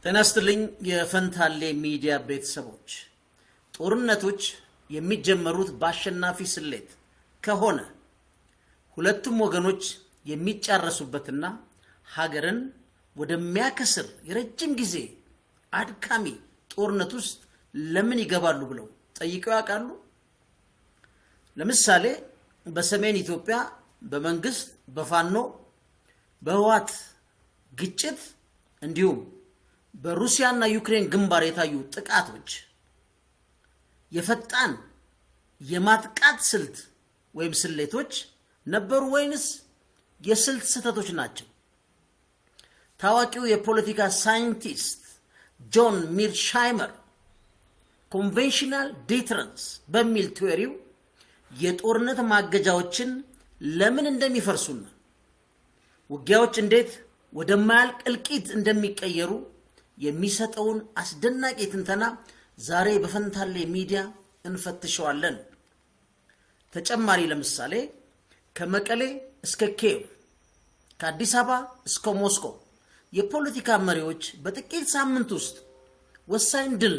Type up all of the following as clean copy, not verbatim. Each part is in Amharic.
ተናስተልኝ የፈንታሌ ሚዲያ ቤተሰቦች ጦርነቶች የሚጀመሩት በአሸናፊ ስሌት ከሆነ ሁለቱም ወገኖች የሚጫረሱበትና ሀገርን ወደሚያከስር የረጅም ጊዜ አድካሚ ጦርነት ውስጥ ለምን ይገባሉ ብለው ጠይቀው ያውቃሉ? ለምሳሌ በሰሜን ኢትዮጵያ በመንግስት በፋኖ በህወሓት ግጭት እንዲሁም በሩሲያና ዩክሬን ግንባር የታዩ ጥቃቶች የፈጣን የማጥቃት ስልት ወይም ስሌቶች ነበሩ ወይንስ የስልት ስህተቶች ናቸው? ታዋቂው የፖለቲካ ሳይንቲስት ጆን ሚርሻይመር ኮንቬንሽናል ዲተረንስ በሚል ቲዮሪው የጦርነት ማገጃዎችን ለምን እንደሚፈርሱና ውጊያዎች እንዴት ወደማያልቅ እልቂት እንደሚቀየሩ የሚሰጠውን አስደናቂ ትንተና ዛሬ በፈንታሌ ሚዲያ እንፈትሸዋለን። ተጨማሪ ለምሳሌ ከመቀሌ እስከ ኪየቭ ከአዲስ አበባ እስከ ሞስኮ የፖለቲካ መሪዎች በጥቂት ሳምንት ውስጥ ወሳኝ ድል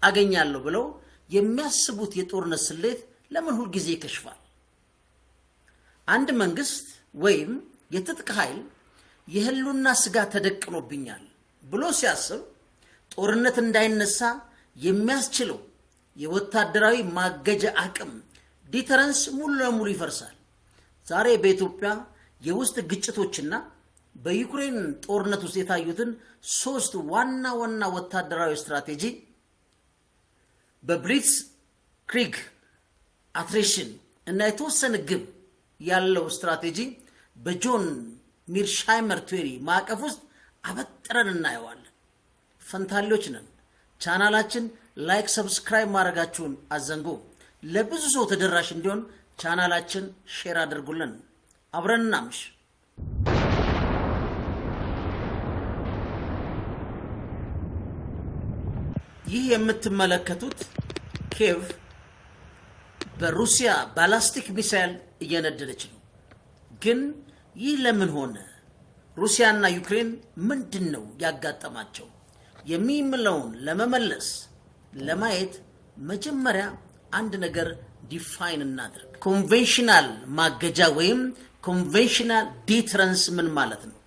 አገኛለሁ ብለው የሚያስቡት የጦርነት ስሌት ለምን ሁል ጊዜ ይከሽፋል? አንድ መንግስት ወይም የትጥቅ ኃይል የህልውና ስጋት ተደቅኖብኛል ብሎ ሲያስብ ጦርነት እንዳይነሳ የሚያስችለው የወታደራዊ ማገጃ አቅም ዲተረንስ ሙሉ ለሙሉ ይፈርሳል። ዛሬ በኢትዮጵያ የውስጥ ግጭቶችና በዩክሬን ጦርነት ውስጥ የታዩትን ሶስት ዋና ዋና ወታደራዊ ስትራቴጂ በብሊትስ ክሪግ አትሬሽን እና የተወሰነ ግብ ያለው ስትራቴጂ በጆን ሚርሻይመር ቲዮሪ ማዕቀፍ ውስጥ አበጥረን እናየዋለን። ፈንታሌዎች ነን። ቻናላችን ላይክ፣ ሰብስክራይብ ማድረጋችሁን አዘንጉ። ለብዙ ሰው ተደራሽ እንዲሆን ቻናላችን ሼር አድርጉልን። አብረን እናምሽ። ይህ የምትመለከቱት ኪየቭ በሩሲያ ባላስቲክ ሚሳይል እየነደደች ነው። ግን ይህ ለምን ሆነ? ሩሲያና ዩክሬን ምንድነው ያጋጠማቸው የሚለውን ለመመለስ ለማየት መጀመሪያ አንድ ነገር ዲፋይን እናድርግ። ኮንቬንሽናል ማገጃ ወይም ኮንቬንሽናል ዲተረንስ ምን ማለት ነው?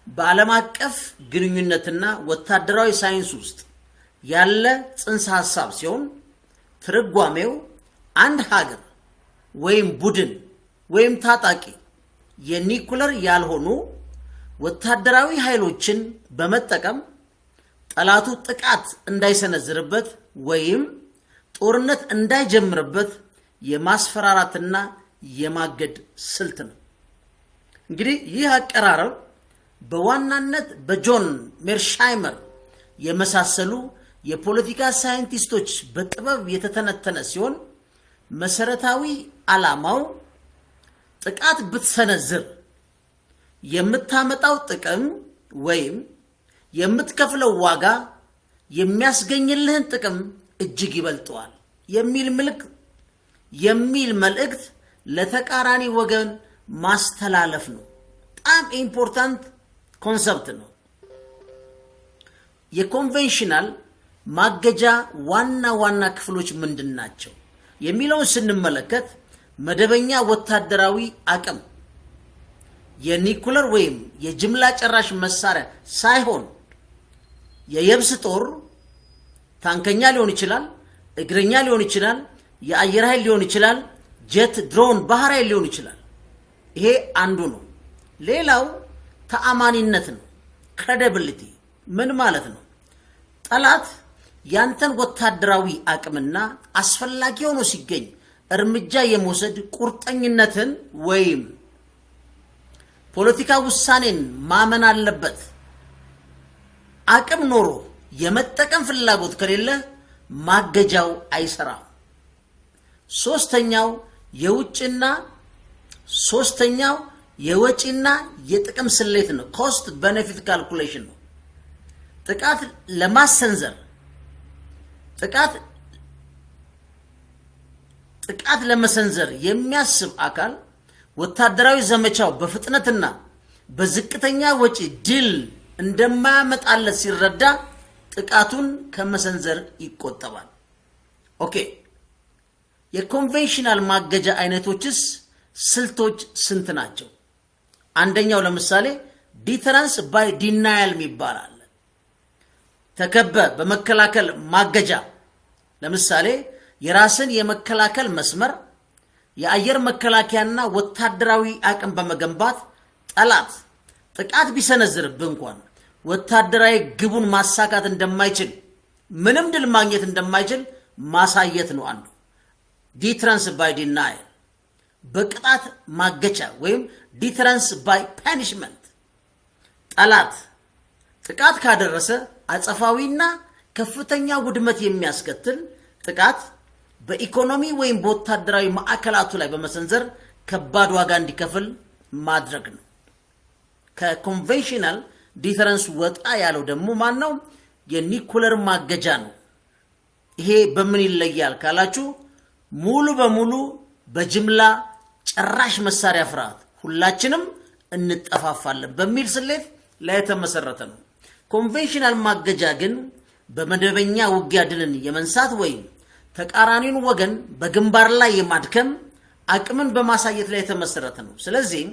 በዓለም አቀፍ ግንኙነትና ወታደራዊ ሳይንስ ውስጥ ያለ ጽንሰ ሐሳብ ሲሆን ትርጓሜው አንድ ሀገር ወይም ቡድን ወይም ታጣቂ የኒኩለር ያልሆኑ ወታደራዊ ኃይሎችን በመጠቀም ጠላቱ ጥቃት እንዳይሰነዝርበት ወይም ጦርነት እንዳይጀምርበት የማስፈራራትና የማገድ ስልት ነው። እንግዲህ ይህ አቀራረብ በዋናነት በጆን ሚርሻይመር የመሳሰሉ የፖለቲካ ሳይንቲስቶች በጥበብ የተተነተነ ሲሆን መሰረታዊ ዓላማው ጥቃት ብትሰነዝር የምታመጣው ጥቅም ወይም የምትከፍለው ዋጋ የሚያስገኝልህን ጥቅም እጅግ ይበልጠዋል የሚል መልእክት ለተቃራኒ ወገን ማስተላለፍ ነው። በጣም ኢምፖርታንት ኮንሰፕት ነው። የኮንቬንሽናል ማገጃ ዋና ዋና ክፍሎች ምንድን ናቸው የሚለውን ስንመለከት መደበኛ ወታደራዊ አቅም የኒኩለር ወይም የጅምላ ጨራሽ መሳሪያ ሳይሆን የየብስ ጦር ታንከኛ ሊሆን ይችላል፣ እግረኛ ሊሆን ይችላል፣ የአየር ኃይል ሊሆን ይችላል፣ ጀት፣ ድሮን፣ ባህር ኃይል ሊሆን ይችላል። ይሄ አንዱ ነው። ሌላው ተአማኒነት ነው። ክሬዲቢሊቲ ምን ማለት ነው? ጠላት ያንተን ወታደራዊ አቅምና አስፈላጊ ሆኖ ሲገኝ እርምጃ የመውሰድ ቁርጠኝነትን ወይም ፖለቲካ ውሳኔን ማመን አለበት። አቅም ኖሮ የመጠቀም ፍላጎት ከሌለ ማገጃው አይሰራም። ሶስተኛው የወጪና የጥቅም ስሌት ነው። ኮስት ቤኔፊት ካልኩሌሽን ነው። ጥቃት ለመሰንዘር የሚያስብ አካል ወታደራዊ ዘመቻው በፍጥነትና በዝቅተኛ ወጪ ድል እንደማያመጣለት ሲረዳ ጥቃቱን ከመሰንዘር ይቆጠባል። ኦኬ፣ የኮንቬንሽናል ማገጃ አይነቶችስ ስልቶች ስንት ናቸው? አንደኛው ለምሳሌ ዲተረንስ ባይ ዲናያል ይባላል። ተከበ በመከላከል ማገጃ፣ ለምሳሌ የራስን የመከላከል መስመር፣ የአየር መከላከያና ወታደራዊ አቅም በመገንባት ጠላት ጥቃት ቢሰነዝርብህ እንኳን ወታደራዊ ግቡን ማሳካት እንደማይችል፣ ምንም ድል ማግኘት እንደማይችል ማሳየት ነው አንዱ። ዲተረንስ ባይ ዲናያል። በቅጣት ማገቻ ወይም ዲተረንስ ባይ ፓኒሽመንት፣ ጠላት ጥቃት ካደረሰ አጸፋዊና ከፍተኛ ውድመት የሚያስከትል ጥቃት በኢኮኖሚ ወይም በወታደራዊ ማዕከላቱ ላይ በመሰንዘር ከባድ ዋጋ እንዲከፍል ማድረግ ነው። ከኮንቬንሽናል ዲተረንስ ወጣ ያለው ደግሞ ማን ነው? የኒኩለር ማገጃ ነው። ይሄ በምን ይለያል ካላችሁ ሙሉ በሙሉ በጅምላ ጨራሽ መሳሪያ ፍርሃት ሁላችንም እንጠፋፋለን በሚል ስሌት ላይ የተመሰረተ ነው። ኮንቬንሽናል ማገጃ ግን በመደበኛ ውጊያ ድልን የመንሳት ወይም ተቃራኒውን ወገን በግንባር ላይ የማድከም አቅምን በማሳየት ላይ የተመሰረተ ነው። ስለዚህ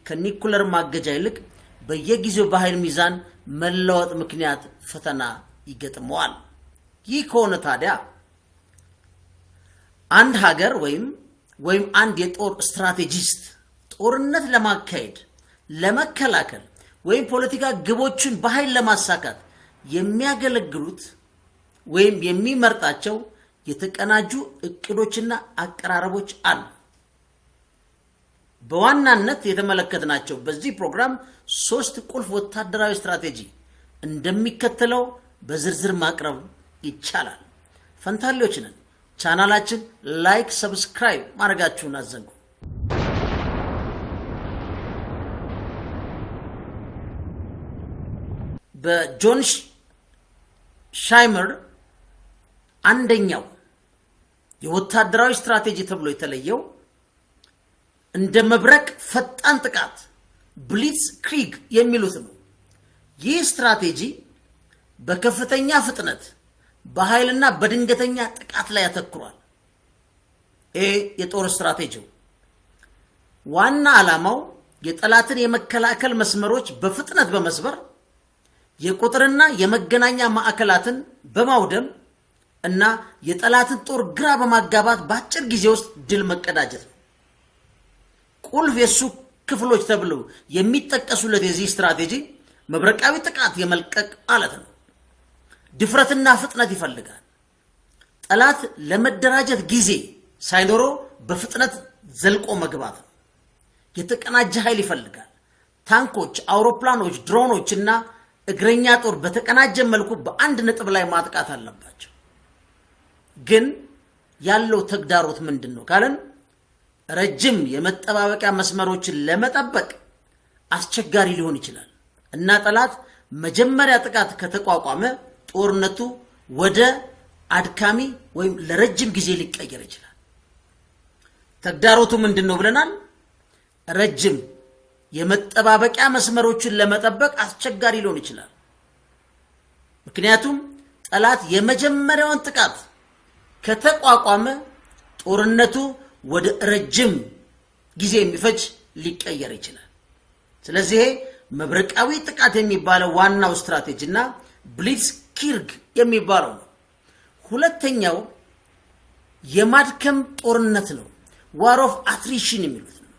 ከኒኩለር ማገጃ ይልቅ በየጊዜው በኃይል ሚዛን መለወጥ ምክንያት ፈተና ይገጥመዋል። ይህ ከሆነ ታዲያ አንድ ሀገር ወይም አንድ የጦር ስትራቴጂስት ጦርነት ለማካሄድ፣ ለመከላከል ወይም ፖለቲካ ግቦችን በኃይል ለማሳካት የሚያገለግሉት ወይም የሚመርጣቸው የተቀናጁ እቅዶችና አቀራረቦች አሉ። በዋናነት የተመለከትናቸው በዚህ ፕሮግራም 3 ቁልፍ ወታደራዊ ስትራቴጂ እንደሚከተለው በዝርዝር ማቅረብ ይቻላል። ፈንታሌዎች ነን። ቻናላችን ላይክ፣ ሰብስክራይብ ማድረጋችሁን አዘንጉ። በጆን ሻይመር አንደኛው የወታደራዊ ስትራቴጂ ተብሎ የተለየው እንደ መብረቅ ፈጣን ጥቃት ብሊትስ ክሪግ የሚሉት ነው። ይህ ስትራቴጂ በከፍተኛ ፍጥነት በኃይልና በድንገተኛ ጥቃት ላይ ያተኩራል። የጦር ስትራቴጂው ዋና ዓላማው የጠላትን የመከላከል መስመሮች በፍጥነት በመስበር የቁጥርና የመገናኛ ማዕከላትን በማውደም እና የጠላትን ጦር ግራ በማጋባት በአጭር ጊዜ ውስጥ ድል መቀዳጀት ነው። ቁልፍ የሱ ክፍሎች ተብለው የሚጠቀሱለት የዚህ ስትራቴጂ መብረቃዊ ጥቃት የመልቀቅ ማለት ነው። ድፍረትና ፍጥነት ይፈልጋል። ጠላት ለመደራጀት ጊዜ ሳይኖረው በፍጥነት ዘልቆ መግባት ነው። የተቀናጀ ኃይል ይፈልጋል። ታንኮች፣ አውሮፕላኖች፣ ድሮኖች እና እግረኛ ጦር በተቀናጀ መልኩ በአንድ ነጥብ ላይ ማጥቃት አለባቸው። ግን ያለው ተግዳሮት ምንድን ነው ካለን ረጅም የመጠባበቂያ መስመሮችን ለመጠበቅ አስቸጋሪ ሊሆን ይችላል እና ጠላት መጀመሪያ ጥቃት ከተቋቋመ ጦርነቱ ወደ አድካሚ ወይም ለረጅም ጊዜ ሊቀየር ይችላል። ተግዳሮቱ ምንድን ነው ብለናል? ረጅም የመጠባበቂያ መስመሮችን ለመጠበቅ አስቸጋሪ ሊሆን ይችላል። ምክንያቱም ጠላት የመጀመሪያውን ጥቃት ከተቋቋመ ጦርነቱ ወደ ረጅም ጊዜ የሚፈጅ ሊቀየር ይችላል። ስለዚህ መብረቃዊ ጥቃት የሚባለው ዋናው ስትራቴጂና ብሊትስክሪግ የሚባለው ነው። ሁለተኛው የማድከም ጦርነት ነው። ዋር ኦፍ አትሪሽን የሚሉት ነው።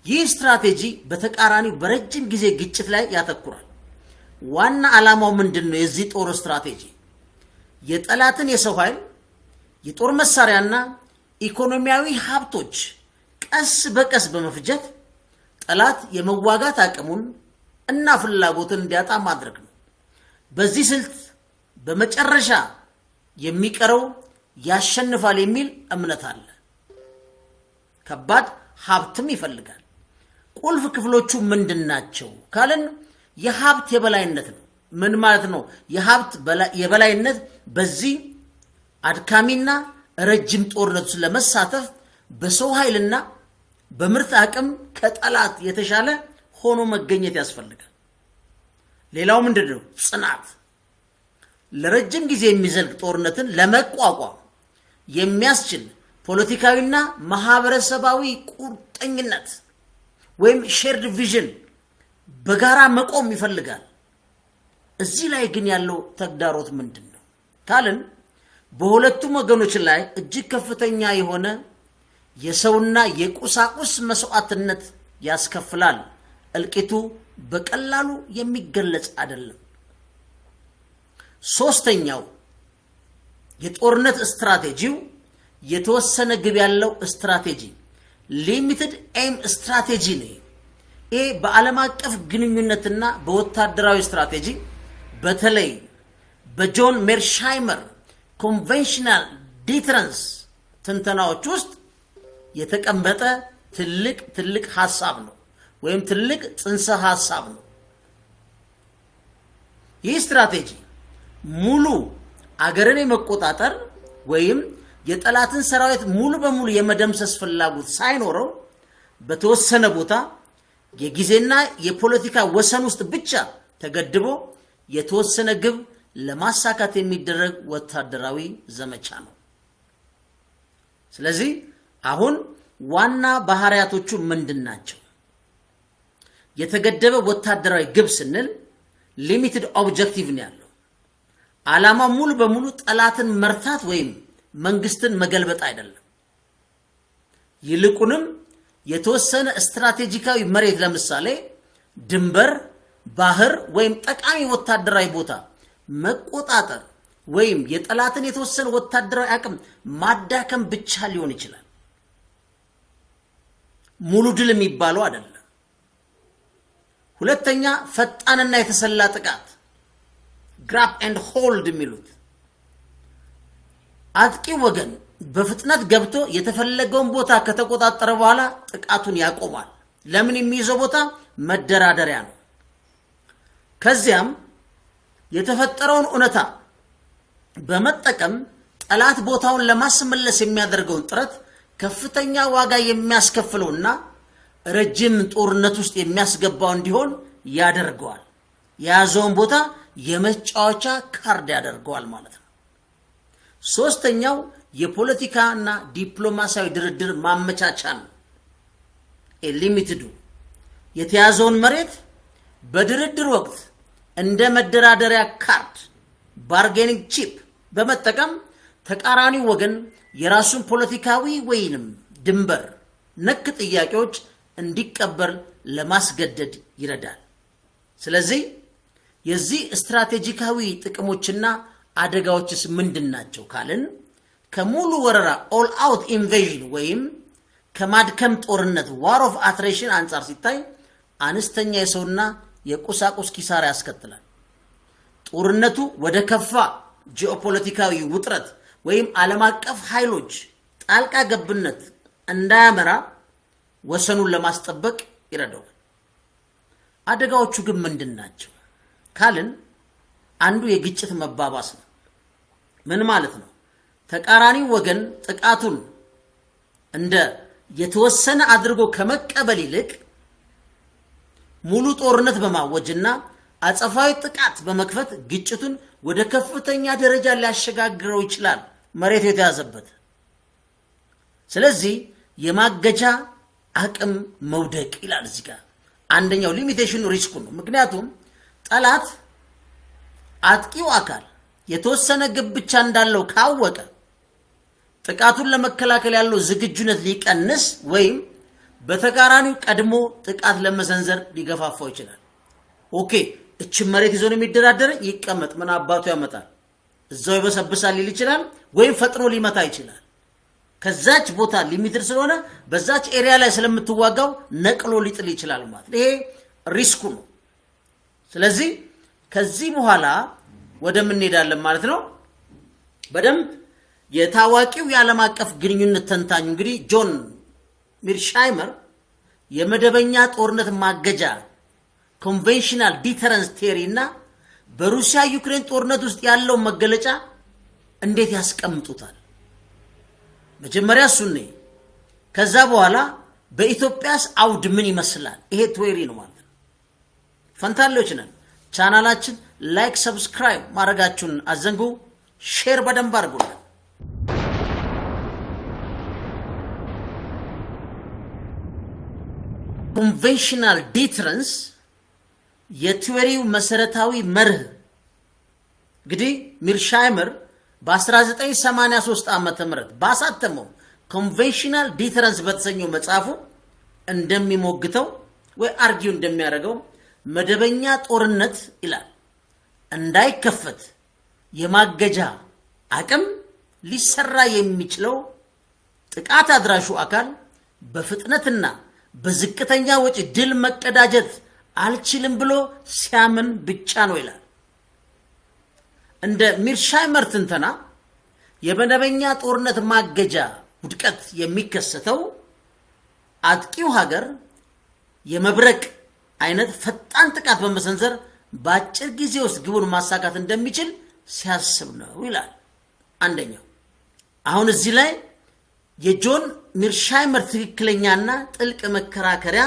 ይህ ስትራቴጂ በተቃራኒው በረጅም ጊዜ ግጭት ላይ ያተኩራል። ዋና ዓላማው ምንድን ነው? የዚህ ጦር ስትራቴጂ የጠላትን የሰው ኃይል፣ የጦር መሳሪያና ኢኮኖሚያዊ ሀብቶች ቀስ በቀስ በመፍጀት ጠላት የመዋጋት አቅሙን እና ፍላጎትን እንዲያጣ ማድረግ ነው። በዚህ ስልት በመጨረሻ የሚቀረው ያሸንፋል የሚል እምነት አለ። ከባድ ሀብትም ይፈልጋል። ቁልፍ ክፍሎቹ ምንድናቸው ካለን የሀብት የበላይነት ነው። ምን ማለት ነው? የሀብት የበላይነት በዚህ አድካሚና ረጅም ጦርነት ለመሳተፍ በሰው ኃይልና በምርት አቅም ከጠላት የተሻለ ሆኖ መገኘት ያስፈልጋል። ሌላው ምንድነው? ጽናት። ለረጅም ጊዜ የሚዘልቅ ጦርነትን ለመቋቋም የሚያስችል ፖለቲካዊና ማህበረሰባዊ ቁርጠኝነት ወይም ሼርድ ቪዥን በጋራ መቆም ይፈልጋል። እዚህ ላይ ግን ያለው ተግዳሮት ምንድነው ካልን በሁለቱም ወገኖች ላይ እጅግ ከፍተኛ የሆነ የሰውና የቁሳቁስ መስዋዕትነት ያስከፍላል። እልቂቱ በቀላሉ የሚገለጽ አይደለም። ሶስተኛው የጦርነት ስትራቴጂው የተወሰነ ግብ ያለው ስትራቴጂ ሊሚትድ ኤም ስትራቴጂ ነው። ይሄ በዓለም አቀፍ ግንኙነትና በወታደራዊ ስትራቴጂ በተለይ በጆን ሜርሻይመር ኮንቬንሽናል ዲተረንስ ትንተናዎች ውስጥ የተቀመጠ ትልቅ ሐሳብ ነው ወይም ትልቅ ጽንሰ ሐሳብ ነው። ይህ ስትራቴጂ ሙሉ አገርን የመቆጣጠር ወይም የጠላትን ሰራዊት ሙሉ በሙሉ የመደምሰስ ፍላጎት ሳይኖረው በተወሰነ ቦታ የጊዜና የፖለቲካ ወሰን ውስጥ ብቻ ተገድቦ የተወሰነ ግብ ለማሳካት የሚደረግ ወታደራዊ ዘመቻ ነው። ስለዚህ አሁን ዋና ባህሪያቶቹ ምንድናቸው? የተገደበ ወታደራዊ ግብ ስንል ሊሚትድ ኦብጀክቲቭ ነው ያለው። ዓላማ ሙሉ በሙሉ ጠላትን መርታት ወይም መንግስትን መገልበጥ አይደለም። ይልቁንም የተወሰነ ስትራቴጂካዊ መሬት ለምሳሌ ድንበር፣ ባህር ወይም ጠቃሚ ወታደራዊ ቦታ መቆጣጠር ወይም የጠላትን የተወሰነ ወታደራዊ አቅም ማዳከም ብቻ ሊሆን ይችላል። ሙሉ ድል የሚባለው አይደለም። ሁለተኛ ፈጣንና የተሰላ ጥቃት grab and hold የሚሉት አጥቂ ወገን በፍጥነት ገብቶ የተፈለገውን ቦታ ከተቆጣጠረ በኋላ ጥቃቱን ያቆማል። ለምን? የሚይዘው ቦታ መደራደሪያ ነው። ከዚያም የተፈጠረውን እውነታ በመጠቀም ጠላት ቦታውን ለማስመለስ የሚያደርገውን ጥረት ከፍተኛ ዋጋ የሚያስከፍለውና ረጅም ጦርነት ውስጥ የሚያስገባው እንዲሆን ያደርገዋል። የያዘውን ቦታ የመጫወቻ ካርድ ያደርገዋል ማለት ነው። ሶስተኛው የፖለቲካና ዲፕሎማሲያዊ ድርድር ማመቻቻ ነው። ሊሚትዱ የተያዘውን መሬት በድርድር ወቅት እንደ መደራደሪያ ካርድ ባርጌኒንግ ቺፕ በመጠቀም ተቃራኒው ወገን የራሱን ፖለቲካዊ ወይንም ድንበር ነክ ጥያቄዎች እንዲቀበል ለማስገደድ ይረዳል። ስለዚህ የዚህ ስትራቴጂካዊ ጥቅሞችና አደጋዎችስ ምንድናቸው ካልን ከሙሉ ወረራ ኦል አውት ኢንቬዥን ወይም ከማድከም ጦርነት ዋር ኦፍ አትሬሽን አንጻር ሲታይ አነስተኛ የሰውና የቁሳቁስ ኪሳራ ያስከትላል። ጦርነቱ ወደ ከፋ ጂኦፖለቲካዊ ውጥረት ወይም ዓለም አቀፍ ኃይሎች ጣልቃ ገብነት እንዳያመራ ወሰኑን ለማስጠበቅ ይረዳዋል። አደጋዎቹ ግን ምንድናቸው ካልን አንዱ የግጭት መባባስ ነው። ምን ማለት ነው? ተቃራኒ ወገን ጥቃቱን እንደ የተወሰነ አድርጎ ከመቀበል ይልቅ ሙሉ ጦርነት በማወጅና አጸፋዊ ጥቃት በመክፈት ግጭቱን ወደ ከፍተኛ ደረጃ ሊያሸጋግረው ይችላል መሬት የተያዘበት። ስለዚህ የማገጃ አቅም መውደቅ ይላል እዚህ ጋር አንደኛው ሊሚቴሽኑ ሪስኩ ነው። ምክንያቱም ጠላት አጥቂው አካል የተወሰነ ግብ ብቻ እንዳለው ካወቀ ጥቃቱን ለመከላከል ያለው ዝግጁነት ሊቀንስ ወይም በተቃራኒው ቀድሞ ጥቃት ለመሰንዘር ሊገፋፋው ይችላል። ኦኬ እቺ መሬት ይዞ ነው የሚደራደር ይቀመጥ ምን አባቱ ያመጣል እዛው ይበሰብሳል ሊል ይችላል ወይም ፈጥኖ ሊመታ ይችላል። ከዛች ቦታ ሊሚትድ ስለሆነ በዛች ኤሪያ ላይ ስለምትዋጋው ነቅሎ ሊጥል ይችላል ማለት ይሄ ሪስኩ ነው። ስለዚህ ከዚህ በኋላ ወደ ምን እንሄዳለን ማለት ነው? በደንብ የታዋቂው የዓለም አቀፍ ግንኙነት ተንታኙ እንግዲህ ጆን ሜርሻይመር የመደበኛ ጦርነት ማገጃ ኮንቬንሽናል ዲተረንስ ቲዮሪ እና በሩሲያ ዩክሬን ጦርነት ውስጥ ያለው መገለጫ እንዴት ያስቀምጡታል? መጀመሪያ እሱን ነው። ከዛ በኋላ በኢትዮጵያስ አውድ ምን ይመስላል? ይሄ ቲዮሪ ነው ማለት ነው። ፈንታሌዎች ነን። ቻናላችን ላይክ ሰብስክራይብ ማድረጋችሁን አዘንጉ። ሼር በደንብ አድርጉልን። ኮንቬንሽናል ዲተረንስ የቲዎሪው መሰረታዊ መርህ እንግዲህ ሚርሻይመር በ1983 ዓመተ ምህረት ባሳተመው ኮንቬንሽናል ዲተረንስ በተሰኘው መጽሐፉ እንደሚሞግተው ወይ አርጊው እንደሚያደርገው መደበኛ ጦርነት ይላል እንዳይከፈት የማገጃ አቅም ሊሰራ የሚችለው ጥቃት አድራሹ አካል በፍጥነትና በዝቅተኛ ወጪ ድል መቀዳጀት አልችልም ብሎ ሲያምን ብቻ ነው ይላል። እንደ ሚርሻይመር ትንተና የመደበኛ ጦርነት ማገጃ ውድቀት የሚከሰተው አጥቂው ሀገር የመብረቅ አይነት ፈጣን ጥቃት በመሰንዘር በአጭር ጊዜ ውስጥ ግቡን ማሳካት እንደሚችል ሲያስብ ነው ይላል። አንደኛው አሁን እዚህ ላይ የጆን ሚርሻይመር ትክክለኛና ጥልቅ መከራከሪያ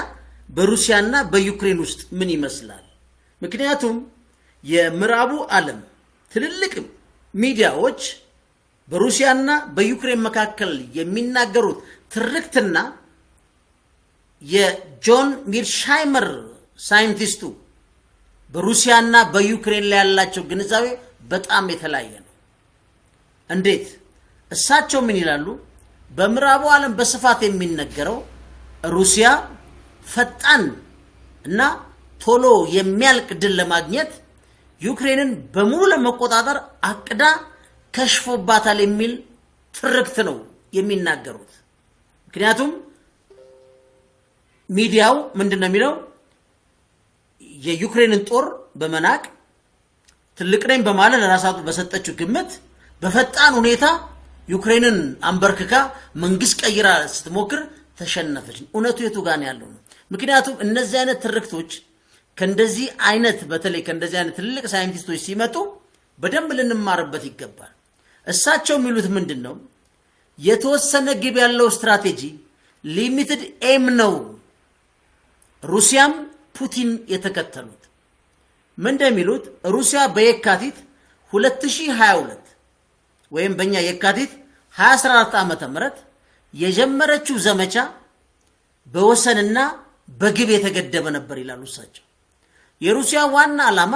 በሩሲያና በዩክሬን ውስጥ ምን ይመስላል? ምክንያቱም የምዕራቡ ዓለም ትልልቅ ሚዲያዎች በሩሲያና በዩክሬን መካከል የሚናገሩት ትርክትና የጆን ሚርሻይመር ሳይንቲስቱ በሩሲያና በዩክሬን ላይ ያላቸው ግንዛቤ በጣም የተለያየ ነው። እንዴት? እሳቸው ምን ይላሉ? በምዕራቡ ዓለም በስፋት የሚነገረው ሩሲያ ፈጣን እና ቶሎ የሚያልቅ ድል ለማግኘት ዩክሬንን በሙሉ ለመቆጣጠር አቅዳ ከሽፎባታል የሚል ትርክት ነው የሚናገሩት። ምክንያቱም ሚዲያው ምንድነው የሚለው? የዩክሬንን ጦር በመናቅ ትልቅ ነኝ በማለት ለራሳቱ በሰጠችው ግምት በፈጣን ሁኔታ ዩክሬንን አንበርክካ መንግስት ቀይራ ስትሞክር ተሸነፈች። እውነቱ የቱ ጋር ነው ያለው? ምክንያቱም እነዚህ አይነት ትርክቶች ከእንደዚህ አይነት በተለይ ከእንደዚህ አይነት ትልቅ ሳይንቲስቶች ሲመጡ በደንብ ልንማርበት ይገባል። እሳቸው የሚሉት ምንድነው? የተወሰነ ግብ ያለው ስትራቴጂ ሊሚትድ ኤም ነው ሩሲያም ፑቲን የተከተሉት። ምን እንደሚሉት ሩሲያ በየካቲት 2022 ወይም በእኛ የካቲት 2014 ዓመተ ምህረት የጀመረችው ዘመቻ በወሰንና በግብ የተገደበ ነበር ይላሉ እሳቸው። የሩሲያ ዋና ዓላማ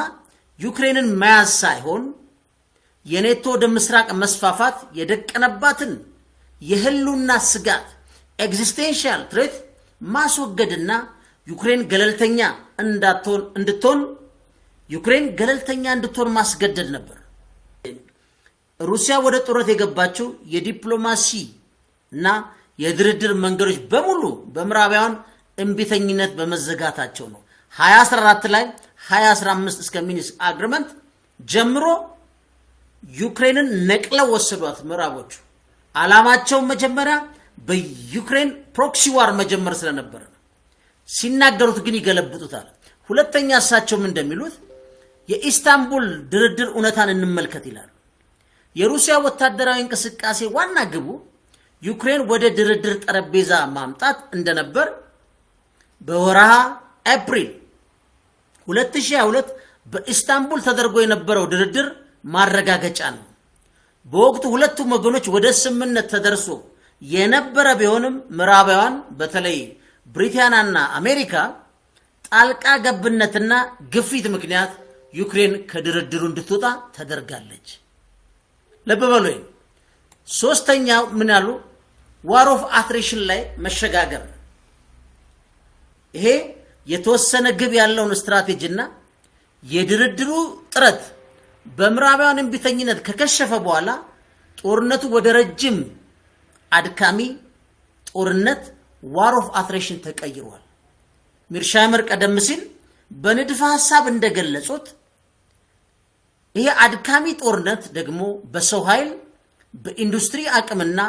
ዩክሬንን መያዝ ሳይሆን የኔቶ ወደ ምስራቅ መስፋፋት የደቀነባትን የህልውና ስጋት ኤግዚስቴንሻል ትሬት ማስወገድና ዩክሬን ገለልተኛ እንድትሆን ማስገደድ ነበር። ሩሲያ ወደ ጦርነት የገባቸው የዲፕሎማሲ እና የድርድር መንገዶች በሙሉ በምዕራባውያን እምቢተኝነት በመዘጋታቸው ነው። 2014 ላይ 2015 እስከ ሚኒስክ አግሪመንት ጀምሮ ዩክሬንን ነቅለው ወሰዷት ምዕራቦቹ። ዓላማቸው መጀመሪያ በዩክሬን ፕሮክሲ ዋር መጀመር ስለነበረ ነው። ሲናገሩት ግን ይገለብጡታል። ሁለተኛ እሳቸው ምን እንደሚሉት የኢስታንቡል ድርድር እውነታን እንመልከት ይላሉ። የሩሲያ ወታደራዊ እንቅስቃሴ ዋና ግቡ ዩክሬን ወደ ድርድር ጠረጴዛ ማምጣት እንደነበር በወርሃ ኤፕሪል 2022 በኢስታንቡል ተደርጎ የነበረው ድርድር ማረጋገጫ ነው። በወቅቱ ሁለቱም ወገኖች ወደ ስምምነት ተደርሶ የነበረ ቢሆንም ምዕራባውያን በተለይ ብሪታንያና አሜሪካ ጣልቃ ገብነትና ግፊት ምክንያት ዩክሬን ከድርድሩ እንድትወጣ ተደርጋለች። ለበበሉ ሶስተኛው ምን ያሉ ዋር ኦፍ አትሪሽን ላይ መሸጋገር። ይሄ የተወሰነ ግብ ያለውን ስትራቴጂና የድርድሩ ጥረት በምዕራባውያን እምቢተኝነት ከከሸፈ በኋላ ጦርነቱ ወደ ረጅም አድካሚ ጦርነት ዋር ኦፍ አትሪሽን ተቀይሯል። ሚርሻይመር ቀደም ሲል በንድፈ ሐሳብ እንደገለጹት ይሄ አድካሚ ጦርነት ደግሞ በሰው ኃይል በኢንዱስትሪ አቅምና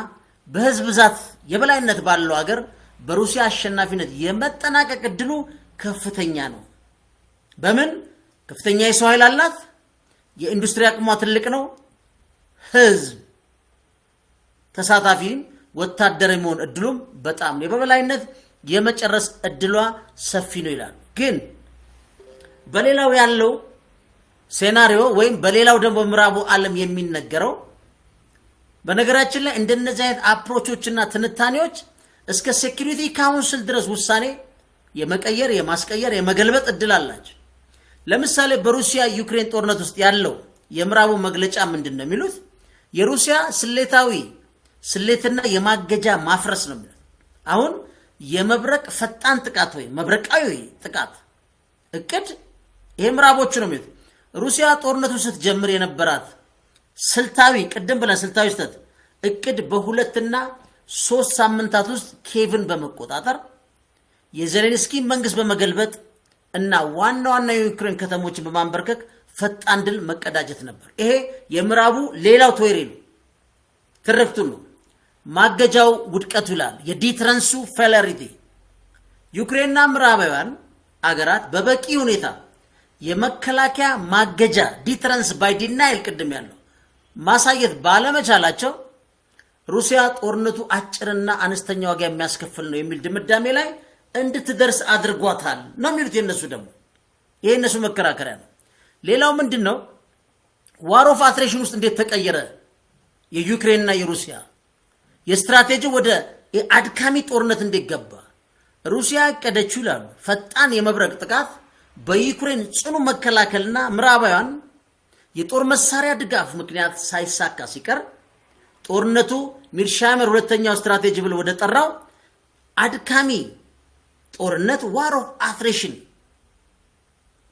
በህዝብ ብዛት የበላይነት ባለው ሀገር በሩሲያ አሸናፊነት የመጠናቀቅ ዕድሉ ከፍተኛ ነው። በምን? ከፍተኛ የሰው ኃይል አላት፣ የኢንዱስትሪ አቅሟ ትልቅ ነው፣ ህዝብ ተሳታፊ ወታደራዊ መሆን ዕድሉም በጣም ነው፣ በበላይነት የመጨረስ ዕድሏ ሰፊ ነው ይላል። ግን በሌላው ያለው ሴናሪዮ ወይም በሌላው ደግሞ ምዕራቡ ዓለም የሚነገረው በነገራችን ላይ እንደነዚህ አይነት አፕሮቾችና ትንታኔዎች እስከ ሴኩሪቲ ካውንስል ድረስ ውሳኔ የመቀየር የማስቀየር የመገልበጥ እድል አላቸው። ለምሳሌ በሩሲያ ዩክሬን ጦርነት ውስጥ ያለው የምዕራቡ መግለጫ ምንድነው የሚሉት? የሩሲያ ስሌትና የማገጃ ማፍረስ ነው የሚሉት። አሁን የመብረቅ ፈጣን ጥቃት ወይ መብረቃዊ ጥቃት እቅድ ይሄ ምዕራቦቹ ነው የሚሉት። ሩሲያ ጦርነቱ ስትጀምር የነበራት ስልታዊ ቅድም ብለን ስልታዊ ስህተት እቅድ በ2 እና 3 ሳምንታት ውስጥ ኬቭን በመቆጣጠር የዜሌንስኪ መንግስት በመገልበጥ እና ዋና ዋና የዩክሬን ከተሞችን በማንበርከክ ፈጣን ድል መቀዳጀት ነበር። ይሄ የምዕራቡ ሌላው ቶይሬ ነው፣ ትርክቱ ነው። ማገጃው ውድቀቱ ይላል። የዲትረንሱ ፌለሪቲ ዩክሬንና ምዕራባውያን አገራት በበቂ ሁኔታ የመከላከያ ማገጃ ዲትረንስ ባይ ዲናይል ቅድም ያለው ማሳየት ባለመቻላቸው ሩሲያ ጦርነቱ አጭርና አነስተኛ ዋጋ የሚያስከፍል ነው የሚል ድምዳሜ ላይ እንድትደርስ አድርጓታል ነው የሚሉት የነሱ ደግሞ። ይሄ እነሱ መከራከሪያ ነው። ሌላው ምንድነው? ዋር ኦፍ አትሬሽን ውስጥ እንዴት ተቀየረ? የዩክሬንና የሩሲያ የስትራቴጂ ወደ አድካሚ ጦርነት እንዴት ገባ? ሩሲያ ያቀደችው ይላሉ ፈጣን የመብረቅ ጥቃት በዩክሬን ጽኑ መከላከልና ምዕራባውያን የጦር መሳሪያ ድጋፍ ምክንያት ሳይሳካ ሲቀር ጦርነቱ ሚርሻይመር ሁለተኛው ስትራቴጂ ብሎ ወደ ጠራው አድካሚ ጦርነት ዋር ኦፍ አትሬሽን፣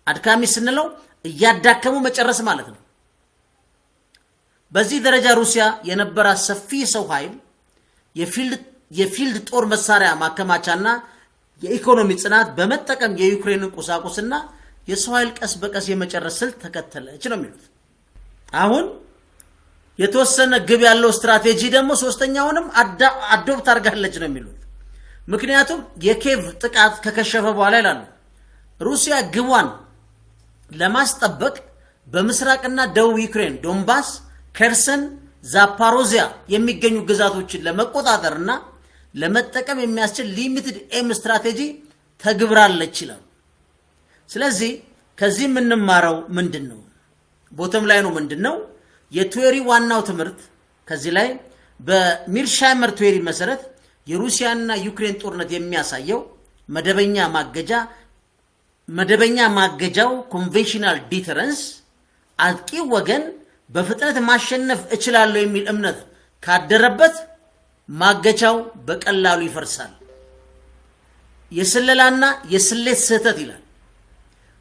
አድካሚ ስንለው እያዳከሙ መጨረስ ማለት ነው። በዚህ ደረጃ ሩሲያ የነበራት ሰፊ ሰው ኃይል የፊልድ ጦር መሳሪያ ማከማቻና የኢኮኖሚ ጽናት በመጠቀም የዩክሬንን ቁሳቁስና የሰው ኃይል ቀስ በቀስ የመጨረስ ስልት ተከተለች ነው የሚሉት። አሁን የተወሰነ ግብ ያለው ስትራቴጂ ደግሞ ሶስተኛውንም አዶፕት አድርጋለች ነው የሚሉት። ምክንያቱም የኬቭ ጥቃት ከከሸፈ በኋላ ይላሉ ሩሲያ ግቧን ለማስጠበቅ በምስራቅና ደቡብ ዩክሬን ዶንባስ፣ ከርሰን፣ ዛፓሮዚያ የሚገኙ ግዛቶችን ለመቆጣጠርና ለመጠቀም የሚያስችል ሊሚትድ ኤም ስትራቴጂ ተግብራለች ይላሉ። ስለዚህ ከዚህ የምንማረው ምንድነው? ቦተም ላይ ነው ምንድነው? የቲዮሪ ዋናው ትምህርት ከዚህ ላይ በሚርሻይመር ቲዮሪ መሰረት የሩሲያና ዩክሬን ጦርነት የሚያሳየው መደበኛ ማገጃው ኮንቬንሽናል ዲተረንስ አጥቂ ወገን በፍጥነት ማሸነፍ እችላለሁ የሚል እምነት ካደረበት ማገቻው በቀላሉ ይፈርሳል። የስለላና የስሌት ስህተት ይላል።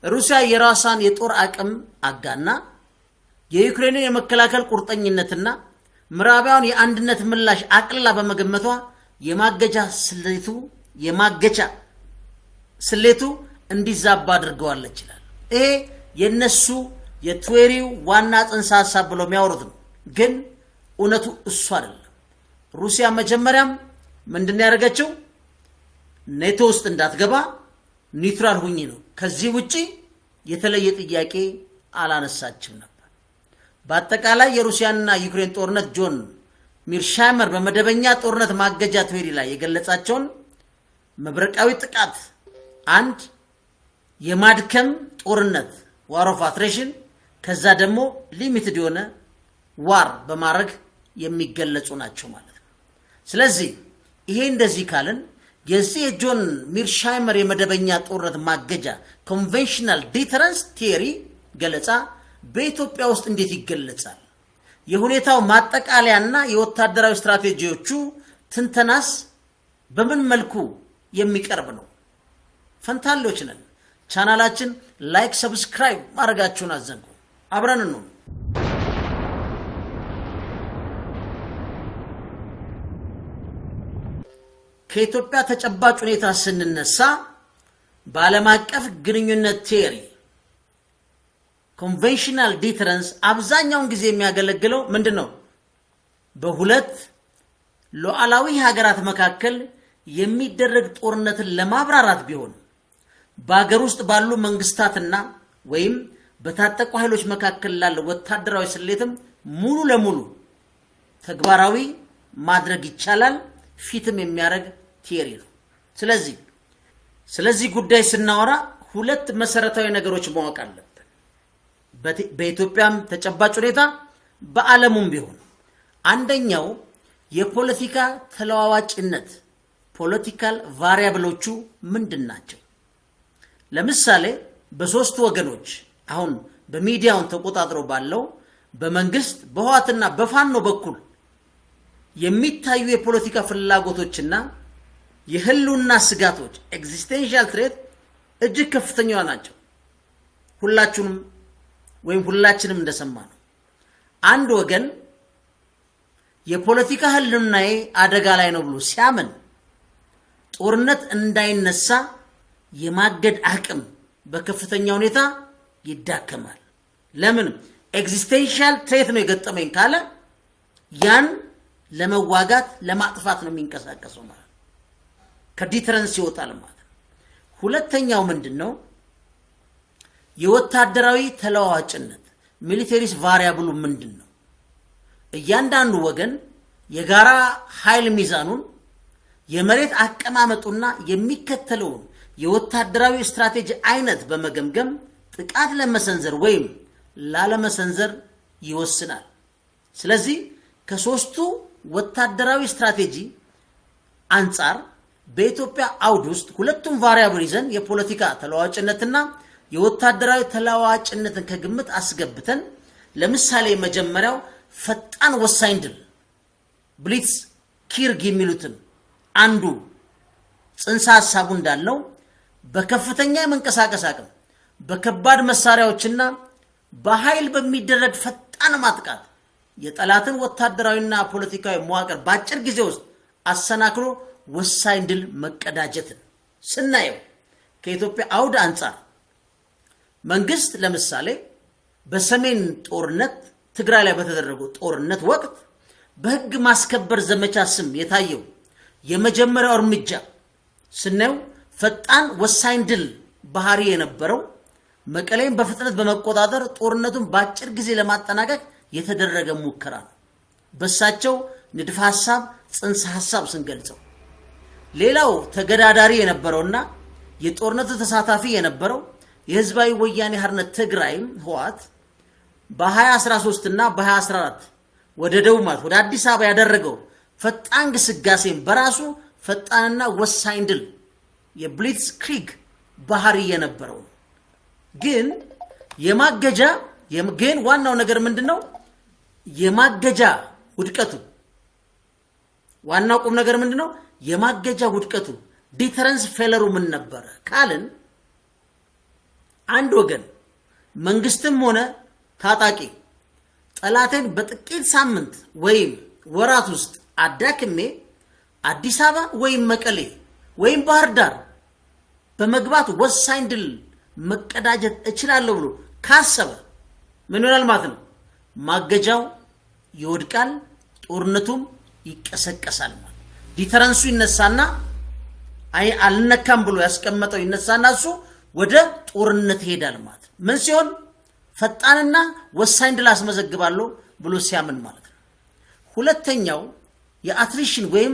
ሩሲያ የራሷን የጦር አቅም አጋና የዩክሬንን የመከላከል ቁርጠኝነትና ምዕራባውያን የአንድነት ምላሽ አቅልላ በመገመቷ የማገቻ ስሌቱ እንዲዛባ አድርገዋለች ይላል። ይሄ የነሱ የቲዮሪው ዋና ጽንሰ ሐሳብ ብለው የሚያወሩት ነው። ግን እውነቱ እሱ አይደለም። ሩሲያ መጀመሪያም ምንድነው ያደረገችው? ኔቶ ውስጥ እንዳትገባ ኒውትራል ሁኚ ነው። ከዚህ ውጪ የተለየ ጥያቄ አላነሳችም ነበር። በአጠቃላይ የሩሲያና ዩክሬን ጦርነት ጆን ሚርሻይመር በመደበኛ ጦርነት ማገጃ ቲዮሪ ላይ የገለጻቸውን መብረቃዊ ጥቃት፣ አንድ የማድከም ጦርነት ዋር ኦፍ አትሬሽን፣ ከዛ ደግሞ ሊሚትድ የሆነ ዋር በማድረግ የሚገለጹ ናቸው ማለት ነው። ስለዚህ ይሄ እንደዚህ ካለን የዚህ የጆን ሚርሻይመር የመደበኛ ጦርነት ማገጃ ኮንቬንሽናል ዲተረንስ ቲዮሪ ገለጻ በኢትዮጵያ ውስጥ እንዴት ይገለጻል? የሁኔታው ማጠቃለያና የወታደራዊ ስትራቴጂዎቹ ትንተናስ በምን መልኩ የሚቀርብ ነው? ፈንታሌዎች ነን። ቻናላችን ላይክ፣ ሰብስክራይብ ማድረጋችሁን አዘንጉ። አብረን ነው። ከኢትዮጵያ ተጨባጭ ሁኔታ ስንነሳ በዓለም አቀፍ ግንኙነት ቲዮሪ ኮንቬንሽናል ዲተረንስ አብዛኛውን ጊዜ የሚያገለግለው ምንድነው? በሁለት ሉዓላዊ ሀገራት መካከል የሚደረግ ጦርነትን ለማብራራት ቢሆን በአገር ውስጥ ባሉ መንግስታትና ወይም በታጠቁ ኃይሎች መካከል ላለ ወታደራዊ ስሌትም ሙሉ ለሙሉ ተግባራዊ ማድረግ ይቻላል። ፊትም የሚያደርግ ቲዮሪ ነው። ስለዚህ ጉዳይ ስናወራ ሁለት መሰረታዊ ነገሮች ማወቅ አለብን። በኢትዮጵያም ተጨባጭ ሁኔታ በዓለሙም ቢሆን አንደኛው የፖለቲካ ተለዋዋጭነት ፖለቲካል ቫሪያብሎቹ ምንድናቸው? ለምሳሌ በሶስት ወገኖች አሁን በሚዲያውን ተቆጣጥሮ ባለው በመንግስት በህዋትና በፋኖ በኩል የሚታዩ የፖለቲካ ፍላጎቶችና የህልውና ስጋቶች ኤግዚስቴንሻል ትሬት እጅግ ከፍተኛ ናቸው። ሁላችንም እንደሰማነው አንድ ወገን የፖለቲካ ህልውናዬ አደጋ ላይ ነው ብሎ ሲያምን ጦርነት እንዳይነሳ የማገድ አቅም በከፍተኛ ሁኔታ ይዳከማል። ለምን? ኤግዚስቴንሻል ትሬት ነው የገጠመኝ ካለ ያን ለመዋጋት ለማጥፋት ነው የሚንቀሳቀሰው ማለት ከዲተረንስ ይወጣል ማለት። ሁለተኛው ምንድነው? የወታደራዊ ተለዋዋጭነት ሚሊተሪስ ቫሪያብሉ ምንድነው? እያንዳንዱ ወገን የጋራ ኃይል ሚዛኑን የመሬት አቀማመጡና የሚከተለውን የወታደራዊ ስትራቴጂ አይነት በመገምገም ጥቃት ለመሰንዘር ወይም ላለመሰንዘር ይወስናል። ስለዚህ ከሶስቱ ወታደራዊ ስትራቴጂ አንጻር በኢትዮጵያ አውድ ውስጥ ሁለቱም ቫሪያብል ይዘን የፖለቲካ ተለዋዋጭነትና የወታደራዊ ተለዋዋጭነትን ከግምት አስገብተን ለምሳሌ መጀመሪያው ፈጣን ወሳኝ ድል ብሊትስ ኪርግ የሚሉትን አንዱ ጽንሰ ሐሳቡ እንዳለው በከፍተኛ የመንቀሳቀስ አቅም በከባድ መሳሪያዎችና በኃይል በሚደረግ ፈጣን ማጥቃት የጠላትን ወታደራዊና ፖለቲካዊ መዋቅር በአጭር ጊዜ ውስጥ አሰናክሎ ወሳኝ ድል መቀዳጀትን ስናየው ከኢትዮጵያ አውድ አንጻር መንግስት ለምሳሌ በሰሜን ጦርነት ትግራይ ላይ በተደረገው ጦርነት ወቅት በህግ ማስከበር ዘመቻ ስም የታየው የመጀመሪያው እርምጃ ስናየው ፈጣን ወሳኝ ድል ባህሪ የነበረው መቀሌን በፍጥነት በመቆጣጠር ጦርነቱን በአጭር ጊዜ ለማጠናቀቅ የተደረገ ሙከራ ነው። በሳቸው ንድፈ ሐሳብ ጽንሰ ሐሳብ ስንገልጸው ሌላው ተገዳዳሪ የነበረውና የጦርነቱ ተሳታፊ የነበረው የህዝባዊ ወያኔ ሓርነት ትግራይ ህወሓት በ2013 እና በ2014 ወደ ደቡብ ወደ አዲስ አበባ ያደረገው ፈጣን ግስጋሴን በራሱ ፈጣንና ወሳኝ ድል የብሊትስ ክሪግ ባህሪ የነበረው ግን ዋናው ነገር ምንድነው? የማገጃ ውድቀቱ ዋናው ቁም ነገር ምንድነው? የማገጃ ውድቀቱ ዲተረንስ ፌለሩ ምን ነበር ካልን አንድ ወገን መንግስትም ሆነ ታጣቂ ጠላትን በጥቂት ሳምንት ወይም ወራት ውስጥ አዳክሜ አዲስ አበባ ወይም መቀሌ ወይም ባህር ዳር በመግባት ወሳኝ ድል መቀዳጀት እችላለሁ ብሎ ካሰበ ምን ይሆናል ማለት ነው? ማገጃው ይወድቃል፣ ጦርነቱም ይቀሰቀሳል ማለት ዲተረንሱ ይነሳና አልነካም ብሎ ያስቀመጠው ይነሳና እሱ ወደ ጦርነት ይሄዳል ማለት ምን ሲሆን ፈጣንና ወሳኝ ድል አስመዘግባለሁ ብሎ ሲያምን ማለት ነው። ሁለተኛው የአትሪሽን ወይም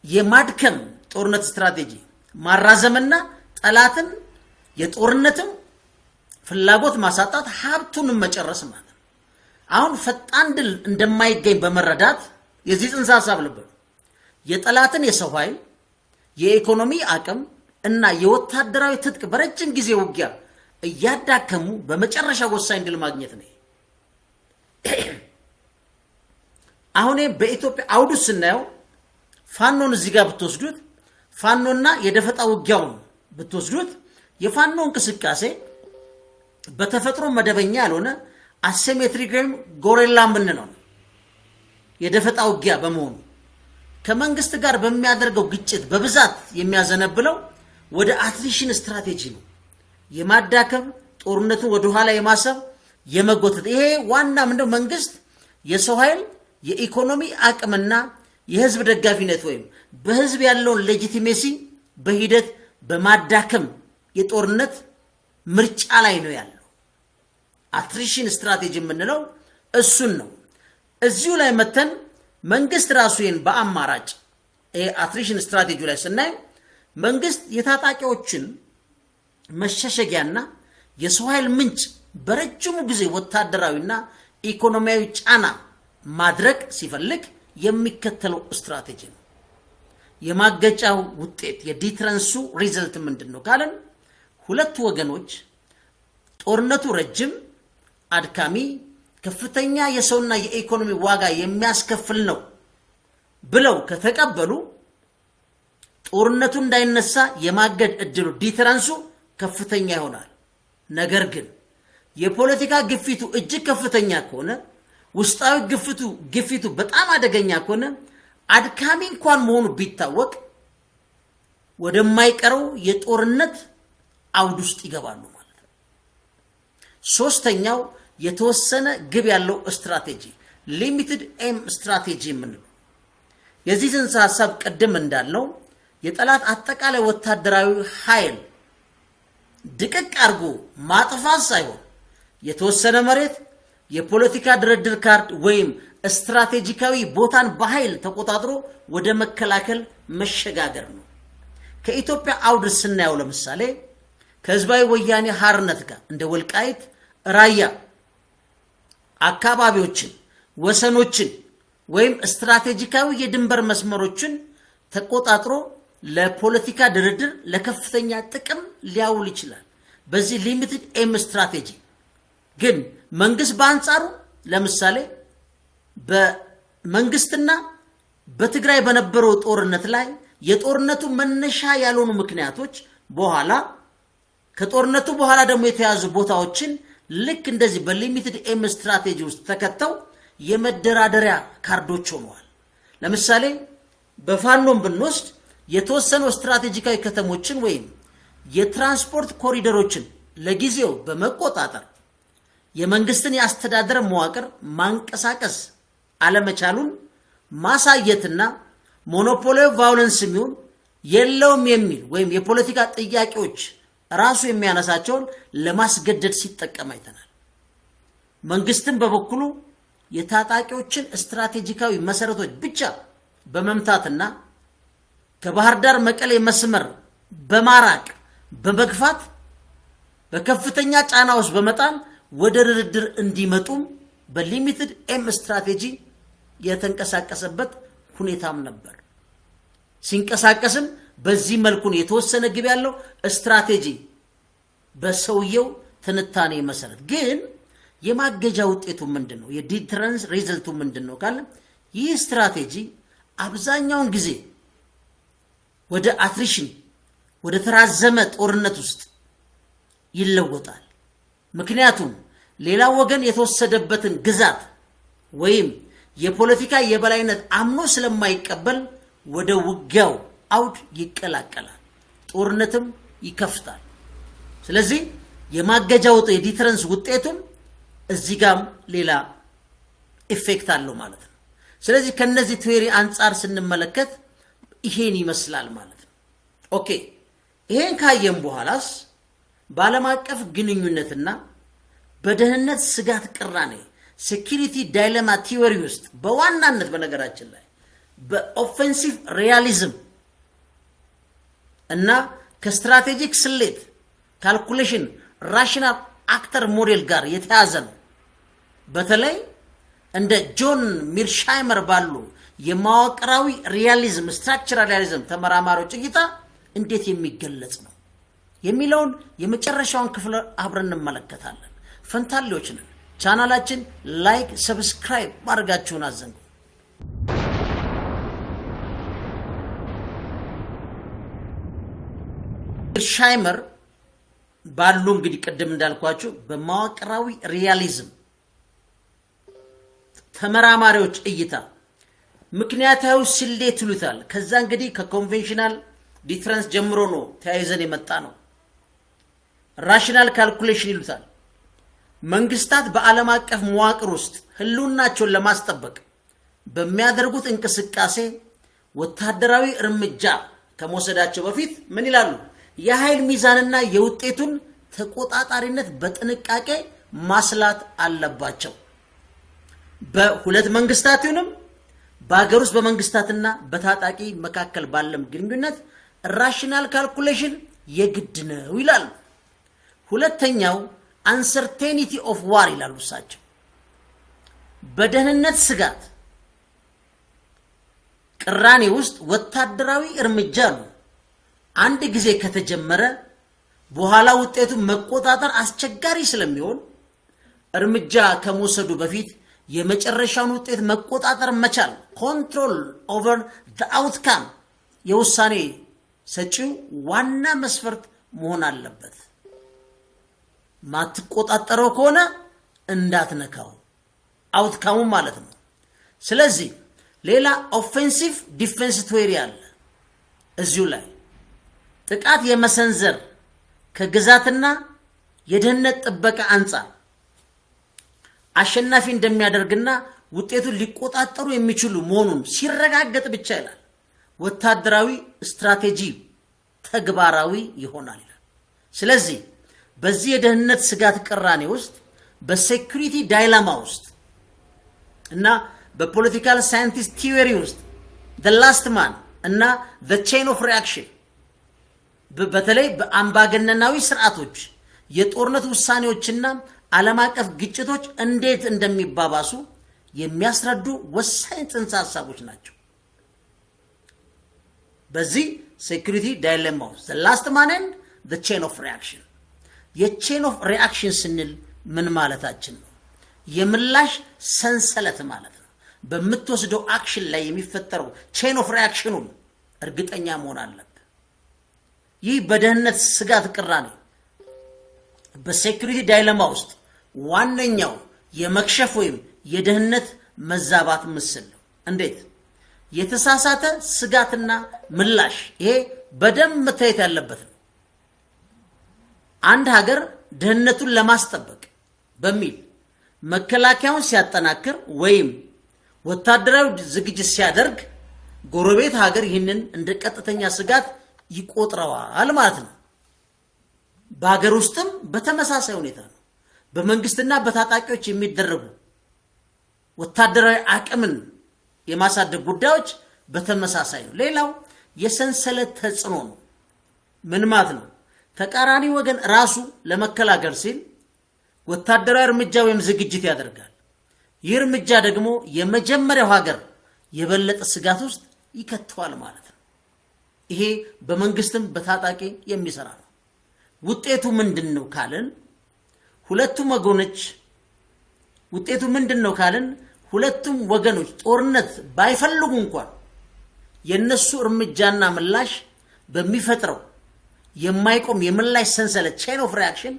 የማድከም ጦርነት ስትራቴጂ ማራዘምና ጠላትን የጦርነትም ፍላጎት ማሳጣት ሀብቱን መጨረስ ማለት ነው። አሁን ፈጣን ድል እንደማይገኝ በመረዳት የዚህ ጽንሰ ሐሳብ ልብ የጠላትን የሰው ኃይል የኢኮኖሚ አቅም እና የወታደራዊ ትጥቅ በረጅም ጊዜ ውጊያ እያዳከሙ በመጨረሻ ወሳኝ ድል ማግኘት ነው። አሁን በኢትዮጵያ አውዱ ስናየው ፋኖን እዚህ ጋር ብትወስዱት ፋኖና የደፈጣ ውጊያውን ብትወስዱት የፋኖ እንቅስቃሴ በተፈጥሮ መደበኛ ያልሆነ አሲሜትሪክ ወይም ጎሬላ ምንለው የደፈጣ ውጊያ በመሆኑ ከመንግስት ጋር በሚያደርገው ግጭት በብዛት የሚያዘነብለው ወደ አትሪሽን ስትራቴጂ ነው። የማዳከም ጦርነቱን ወደ ኋላ የማሰብ የመጎተት ይሄ ዋና ምንድነው? መንግስት የሰው ኃይል የኢኮኖሚ አቅምና የህዝብ ደጋፊነት ወይም በህዝብ ያለውን ሌጂቲሜሲ በሂደት በማዳከም የጦርነት ምርጫ ላይ ነው ያለው። አትሪሽን ስትራቴጂ የምንለው እሱን ነው። እዚሁ ላይ መተን መንግስት ራሱ ይሄን በአማራጭ አትሪሽን ስትራቴጂ ላይ ስናይ መንግስት የታጣቂዎችን መሸሸጊያና የሰው ኃይል ምንጭ በረጅሙ ጊዜ ወታደራዊና ኢኮኖሚያዊ ጫና ማድረግ ሲፈልግ የሚከተለው ስትራቴጂ ነው። የማገጫው ውጤት የዲትረንሱ ሪዘልት ምንድነው ካለን ሁለት ወገኖች ጦርነቱ ረጅም፣ አድካሚ፣ ከፍተኛ የሰውና የኢኮኖሚ ዋጋ የሚያስከፍል ነው ብለው ከተቀበሉ ጦርነቱ እንዳይነሳ የማገድ እድሉ ዲትረንሱ ከፍተኛ ይሆናል። ነገር ግን የፖለቲካ ግፊቱ እጅግ ከፍተኛ ከሆነ ውስጣዊ ግፊቱ በጣም አደገኛ ከሆነ አድካሚ እንኳን መሆኑ ቢታወቅ ወደማይቀረው የጦርነት አውድ ውስጥ ይገባሉ ማለት ነው። ሶስተኛው የተወሰነ ግብ ያለው ስትራቴጂ ሊሚትድ ኤም ስትራቴጂ የምንለው የዚህ ጽንሰ ሐሳብ ቀደም እንዳልነው የጠላት አጠቃላይ ወታደራዊ ኃይል ድቅቅ አርጎ ማጥፋት ሳይሆን የተወሰነ መሬት የፖለቲካ ድርድር ካርድ ወይም ስትራቴጂካዊ ቦታን በኃይል ተቆጣጥሮ ወደ መከላከል መሸጋገር ነው። ከኢትዮጵያ አውድ ስናየው ለምሳሌ ከህዝባዊ ወያኔ ሓርነት ጋር እንደ ወልቃይት፣ ራያ አካባቢዎችን፣ ወሰኖችን ወይም ስትራቴጂካዊ የድንበር መስመሮችን ተቆጣጥሮ ለፖለቲካ ድርድር ለከፍተኛ ጥቅም ሊያውል ይችላል። በዚህ ሊሚትድ ኤም ስትራቴጂ ግን መንግስት በአንጻሩ ለምሳሌ በመንግስትና በትግራይ በነበረው ጦርነት ላይ የጦርነቱ መነሻ ያልሆኑ ምክንያቶች በኋላ ከጦርነቱ በኋላ ደግሞ የተያዙ ቦታዎችን ልክ እንደዚህ በሊሚትድ ኤም ስትራቴጂ ውስጥ ተከተው የመደራደሪያ ካርዶች ሆነዋል። ለምሳሌ በፋኖም ብንወስድ የተወሰኑ ስትራቴጂካዊ ከተሞችን ወይም የትራንስፖርት ኮሪደሮችን ለጊዜው በመቆጣጠር የመንግስትን ያስተዳደረ መዋቅር ማንቀሳቀስ አለመቻሉን ማሳየትና ሞኖፖሊ ቫዮለንስ የሚሆን የለውም የሚል ወይም የፖለቲካ ጥያቄዎች ራሱ የሚያነሳቸውን ለማስገደድ ሲጠቀም አይተናል። መንግስትን በበኩሉ የታጣቂዎችን ስትራቴጂካዊ መሰረቶች ብቻ በመምታትና ከባህር ዳር መቀሌ መስመር በማራቅ በመግፋት በከፍተኛ ጫና ውስጥ በመጣን ወደ ድርድር እንዲመጡም በሊሚትድ ኤም ስትራቴጂ የተንቀሳቀሰበት ሁኔታም ነበር። ሲንቀሳቀስም በዚህ መልኩ የተወሰነ ግብ ያለው ስትራቴጂ በሰውየው ትንታኔ መሰረት ግን የማገጃ ውጤቱ ምንድነው? የዲትረንስ ሪዘልቱ ምንድነው ካለ ይህ ስትራቴጂ አብዛኛውን ጊዜ ወደ አትሪሽን ወደ ተራዘመ ጦርነት ውስጥ ይለወጣል። ምክንያቱም ሌላ ወገን የተወሰደበትን ግዛት ወይም የፖለቲካ የበላይነት አምኖ ስለማይቀበል ወደ ውጊያው አውድ ይቀላቀላል፣ ጦርነትም ይከፍታል። ስለዚህ የማገጃው የዲትረንስ ውጤቱም እዚህ ጋም ሌላ ኢፌክት አለው ማለት ነው። ስለዚህ ከነዚህ ቲዮሪ አንፃር ስንመለከት ይሄን ይመስላል ማለት ነው። ኦኬ ይሄን ካየን በኋላስ በዓለም አቀፍ ግንኙነትና በደህንነት ስጋት ቅራኔ ሴኩሪቲ ዳይሌማ ቲዮሪ ውስጥ በዋናነት በነገራችን ላይ በኦፌንሲቭ ሪያሊዝም እና ከስትራቴጂክ ስሌት ካልኩሌሽን ራሽናል አክተር ሞዴል ጋር የተያዘ ነው። በተለይ እንደ ጆን ሚርሻይመር ባሉ የማዋቅራዊ ሪያሊዝም ስትራክቸራል ሪያሊዝም ተመራማሪዎች እይታ እንዴት የሚገለጽ ነው የሚለውን የመጨረሻውን ክፍል አብረን እንመለከታለን። ፈንታሌዎች ነን። ቻናላችን ላይክ፣ ሰብስክራይብ ማድረጋችሁን አዘንጉ። ሚርሻይመር ባሉ እንግዲህ ቅድም እንዳልኳችሁ በማዋቅራዊ ሪያሊዝም ተመራማሪዎች እይታ ምክንያታዊ ስሌት ይሉታል። ከዛ እንግዲህ ከኮንቬንሽናል ዲፍረንስ ጀምሮ ነው ተያይዘን የመጣ ነው። ራሽናል ካልኩሌሽን ይሉታል። መንግስታት በዓለም አቀፍ መዋቅር ውስጥ ህልውናቸውን ለማስጠበቅ በሚያደርጉት እንቅስቃሴ ወታደራዊ እርምጃ ከመውሰዳቸው በፊት ምን ይላሉ? የኃይል ሚዛንና የውጤቱን ተቆጣጣሪነት በጥንቃቄ ማስላት አለባቸው። በሁለት መንግስታት ይሁንም በአገር ውስጥ በመንግስታትና በታጣቂ መካከል ባለም ግንኙነት ራሽናል ካልኩሌሽን የግድ ነው ይላል። ሁለተኛው uncertainty of war ይላሉ እሳቸው። በደህንነት ስጋት ቅራኔ ውስጥ ወታደራዊ እርምጃ ነው አንድ ጊዜ ከተጀመረ በኋላ ውጤቱ መቆጣጠር አስቸጋሪ ስለሚሆን እርምጃ ከመውሰዱ በፊት የመጨረሻውን ውጤት መቆጣጠር መቻል ኮንትሮል ኦቨር the outcome የውሳኔ ሰጪው ዋና መስፈርት መሆን አለበት። ማትቆጣጠረው ከሆነ እንዳትነካው አውትካሙ ማለት ነው። ስለዚህ ሌላ ኦፌንሲቭ ዲፌንስ ቲዮሪ አለ እዚሁ ላይ ጥቃት የመሰንዘር ከግዛትና የደህንነት ጥበቃ አንፃር አሸናፊ እንደሚያደርግና ውጤቱን ሊቆጣጠሩ የሚችሉ መሆኑን ሲረጋገጥ ብቻ ይላል ወታደራዊ ስትራቴጂ ተግባራዊ ይሆናል ይላል። ስለዚህ በዚህ የደህንነት ስጋት ቅራኔ ውስጥ በሴኩሪቲ ዳይላማ ውስጥ እና በፖለቲካል ሳይንቲስት ቲዮሪ ውስጥ the last man እና the chain of reaction በተለይ በአምባገነናዊ ስርዓቶች የጦርነት ውሳኔዎችና ዓለም አቀፍ ግጭቶች እንዴት እንደሚባባሱ የሚያስረዱ ወሳኝ ጽንሰ ሐሳቦች ናቸው። በዚህ ሴኩሪቲ ዳይሌማ ውስጥ the last man and the chain of reaction የቼን ኦፍ ሪአክሽን ስንል ምን ማለታችን ነው? የምላሽ ሰንሰለት ማለት ነው። በምትወስደው አክሽን ላይ የሚፈጠረው ቼን ኦፍ ሪአክሽኑን እርግጠኛ መሆን አለበት። ይህ በደህንነት ስጋት ቅራኔ በሴኩሪቲ ዳይሌማ ውስጥ ዋነኛው የመክሸፍ ወይም የደህንነት መዛባት ምስል ነው። እንዴት? የተሳሳተ ስጋትና ምላሽ ይሄ በደንብ መታየት ያለበት ነው። አንድ ሀገር ደህንነቱን ለማስጠበቅ በሚል መከላከያውን ሲያጠናክር ወይም ወታደራዊ ዝግጅት ሲያደርግ ጎረቤት ሀገር ይህንን እንደ ቀጥተኛ ስጋት ይቆጥረዋል ማለት ነው። በሀገር ውስጥም በተመሳሳይ ሁኔታ ነው። በመንግስትና በታጣቂዎች የሚደረጉ ወታደራዊ አቅምን የማሳደግ ጉዳዮች በተመሳሳይ ነው። ሌላው የሰንሰለት ተጽዕኖ ነው። ምን ማለት ነው? ተቃራኒ ወገን ራሱ ለመከላከል ሲል ወታደራዊ እርምጃ ወይም ዝግጅት ያደርጋል። ይህ እርምጃ ደግሞ የመጀመሪያው ሀገር የበለጠ ስጋት ውስጥ ይከተዋል ማለት ነው። ይሄ በመንግስትም በታጣቂ የሚሰራ ነው። ውጤቱ ምንድነው ካልን ሁለቱም ወገኖች ጦርነት ባይፈልጉ እንኳን የነሱ እርምጃና ምላሽ በሚፈጥረው የማይቆም የምላሽ ሰንሰለት ቼን ኦፍ ሪአክሽን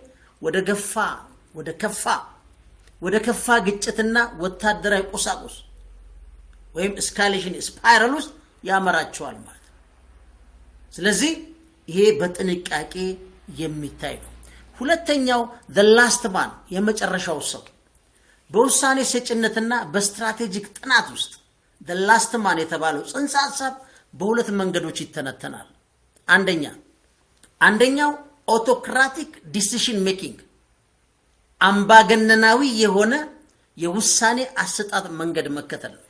ወደ ከፋ ግጭትና ወታደራዊ ቁሳቁስ ወይም እስካሌሽን ስፓይራል ውስጥ ያመራቸዋል ማለት ነው። ስለዚህ ይሄ በጥንቃቄ የሚታይ ነው። ሁለተኛው the last man የመጨረሻው ሰው በውሳኔ ሰጭነትና በስትራቴጂክ ጥናት ውስጥ the last man የተባለው ጽንሰ ሐሳብ በሁለት መንገዶች ይተነተናል። አንደኛው ኦቶክራቲክ ዲሲዥን ሜኪንግ አምባገነናዊ የሆነ የውሳኔ አሰጣጥ መንገድ መከተል ነው።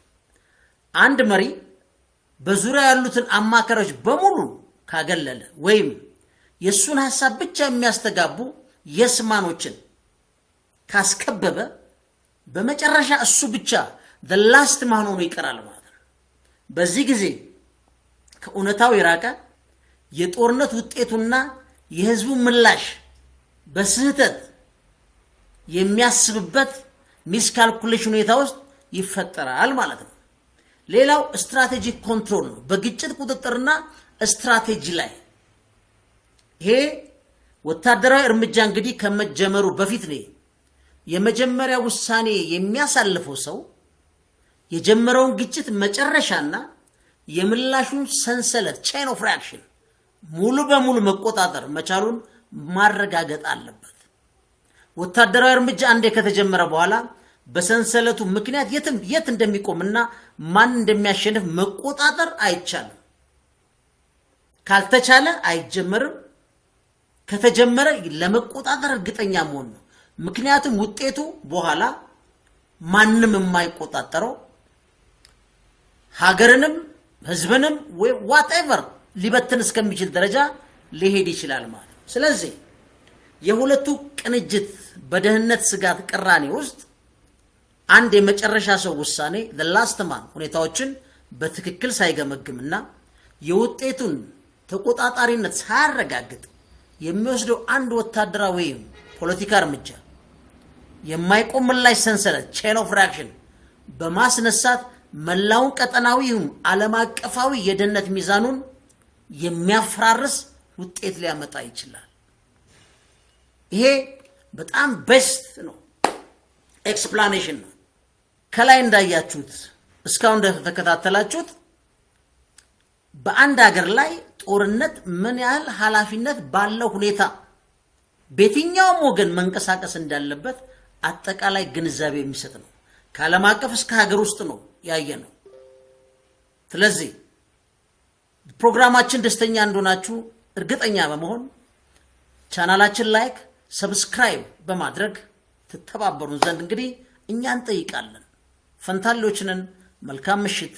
አንድ መሪ በዙሪያ ያሉትን አማካሪዎች በሙሉ ካገለለ ወይም የሱን ሐሳብ ብቻ የሚያስተጋቡ የስማኖችን ካስከበበ በመጨረሻ እሱ ብቻ the last man ሆኖ ይቀራል ማለት ነው። በዚህ ጊዜ ከእውነታው የራቀ የጦርነት ውጤቱና የህዝቡ ምላሽ በስህተት የሚያስብበት ሚስካልኩሌሽን ሁኔታ ውስጥ ይፈጠራል ማለት ነው። ሌላው ስትራቴጂክ ኮንትሮል ነው። በግጭት ቁጥጥርና ስትራቴጂ ላይ ይሄ ወታደራዊ እርምጃ እንግዲህ ከመጀመሩ በፊት ነው የመጀመሪያ ውሳኔ የሚያሳልፈው ሰው የጀመረውን ግጭት መጨረሻና የምላሹን ሰንሰለት ቼን ኦፍ ሪአክሽን ሙሉ በሙሉ መቆጣጠር መቻሉን ማረጋገጥ አለበት። ወታደራዊ እርምጃ አንዴ ከተጀመረ በኋላ በሰንሰለቱ ምክንያት የት እንደሚቆምና ማን እንደሚያሸንፍ መቆጣጠር አይቻልም። ካልተቻለ አይጀመርም። ከተጀመረ ለመቆጣጠር እርግጠኛ መሆን ነው። ምክንያቱም ውጤቱ በኋላ ማንም የማይቆጣጠረው ሀገርንም ህዝብንም ወይ whatever ሊበትን እስከሚችል ደረጃ ሊሄድ ይችላል ማለት ነው። ስለዚህ የሁለቱ ቅንጅት በደህንነት ስጋት ቅራኔ ውስጥ አንድ የመጨረሻ ሰው ውሳኔ the last man ሁኔታዎችን በትክክል ሳይገመግምና የውጤቱን ተቆጣጣሪነት ሳያረጋግጥ የሚወስደው አንድ ወታደራዊ ወይም ፖለቲካ እርምጃ የማይቆም ምላሽ ሰንሰለት chain of reaction በማስነሳት መላውን ቀጠናዊም ዓለም አቀፋዊ የደህንነት ሚዛኑን የሚያፈራርስ ውጤት ሊያመጣ ይችላል። ይሄ በጣም ቤስት ነው ኤክስፕላኔሽን ነው። ከላይ እንዳያችሁት እስካሁን እንደተከታተላችሁት በአንድ ሀገር ላይ ጦርነት ምን ያህል ኃላፊነት ባለው ሁኔታ በየትኛውም ወገን መንቀሳቀስ እንዳለበት አጠቃላይ ግንዛቤ የሚሰጥ ነው። ከዓለም አቀፍ እስከ ሀገር ውስጥ ነው ያየነው። ስለዚህ ፕሮግራማችን ደስተኛ እንደሆናችሁ እርግጠኛ በመሆን ቻናላችን ላይክ፣ ሰብስክራይብ በማድረግ ትተባበሩን ዘንድ እንግዲህ እኛ እንጠይቃለን። ፈንታሌዎች ነን። መልካም ምሽት።